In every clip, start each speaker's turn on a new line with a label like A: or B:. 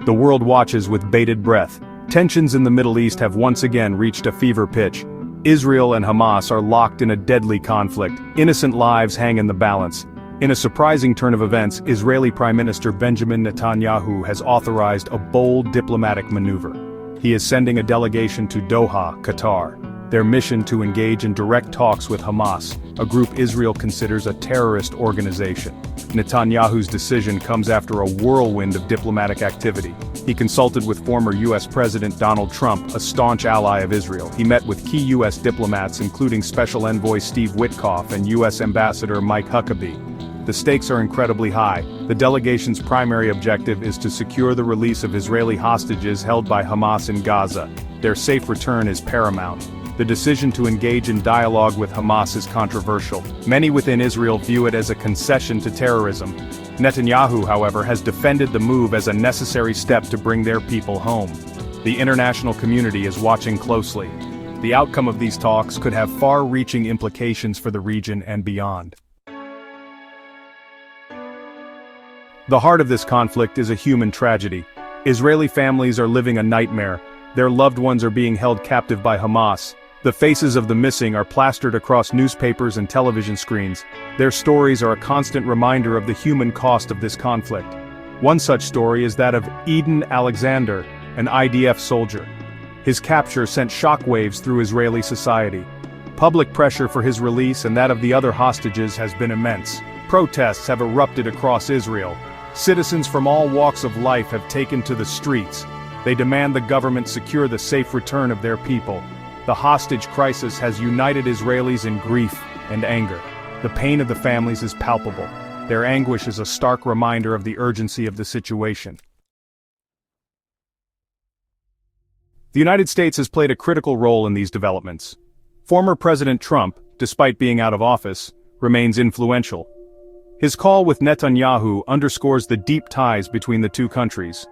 A: The world watches with bated breath. Tensions in the Middle East have once again reached a fever pitch. Israel and Hamas are locked in a deadly conflict. Innocent lives hang in the balance. In a surprising turn of events, Israeli Prime Minister Benjamin Netanyahu has authorized a bold diplomatic maneuver. He is sending a delegation to Doha, Qatar. Their mission to engage in direct talks with Hamas, a group Israel considers a terrorist organization. Netanyahu's decision comes after a whirlwind of diplomatic activity. He consulted with former U.S. President Donald Trump, a staunch ally of Israel. He met with key U.S. diplomats including Special Envoy Steve Witkoff and U.S. Ambassador Mike Huckabee. The stakes are incredibly high. The delegation's primary objective is to secure the release of Israeli hostages held by Hamas in Gaza. Their safe return is paramount. The decision to engage in dialogue with Hamas is controversial. Many within Israel view it as a concession to terrorism. Netanyahu, however, has defended the move as a necessary step to bring their people home. The international community is watching closely. The outcome of these talks could have far-reaching implications for the region and beyond. The heart of this conflict is a human tragedy. Israeli families are living a nightmare. Their loved ones are being held captive by Hamas. The faces of the missing are plastered across newspapers and television screens. Their stories are a constant reminder of the human cost of this conflict. One such story is that of Eden Alexander, an IDF soldier. His capture sent shockwaves through Israeli society. Public pressure for his release and that of the other hostages has been immense. Protests have erupted across Israel. Citizens from all walks of life have taken to the streets. They demand the government secure the safe return of their people. The hostage crisis has united Israelis in grief and anger. The pain of the families is palpable. Their anguish is a stark reminder of the urgency of the situation. The United States has played a critical role in these developments. Former President Trump, despite being out of office, remains influential. His call with Netanyahu underscores the deep ties between the two countries.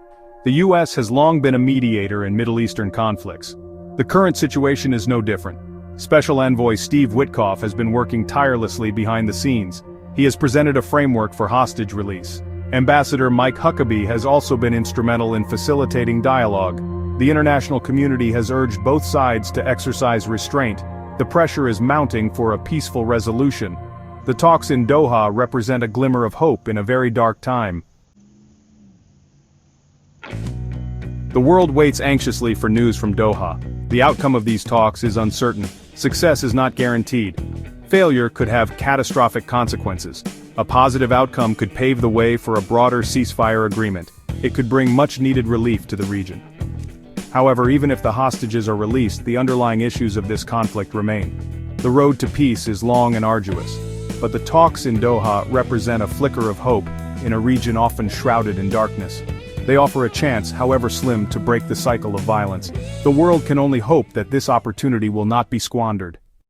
A: The U.S. has long been a mediator in Middle Eastern conflicts. The current situation is no different. Special Envoy Steve Witkoff has been working tirelessly behind the scenes. He has presented a framework for hostage release. Ambassador Mike Huckabee has also been instrumental in facilitating dialogue. The international community has urged both sides to exercise restraint. The pressure is mounting for a peaceful resolution. The talks in Doha represent a glimmer of hope in a very dark time. The world waits anxiously for news from Doha. The outcome of these talks is uncertain. Success is not guaranteed. Failure could have catastrophic consequences. A positive outcome could pave the way for a broader ceasefire agreement. It could bring much-needed relief to the region. However, even if the hostages are released, the underlying issues of this conflict remain. The road to peace is long and arduous. But the talks in Doha represent a flicker of hope in a region often shrouded in darkness. They offer a chance, however slim, to break the cycle of violence. The world can only hope that this opportunity will not be squandered.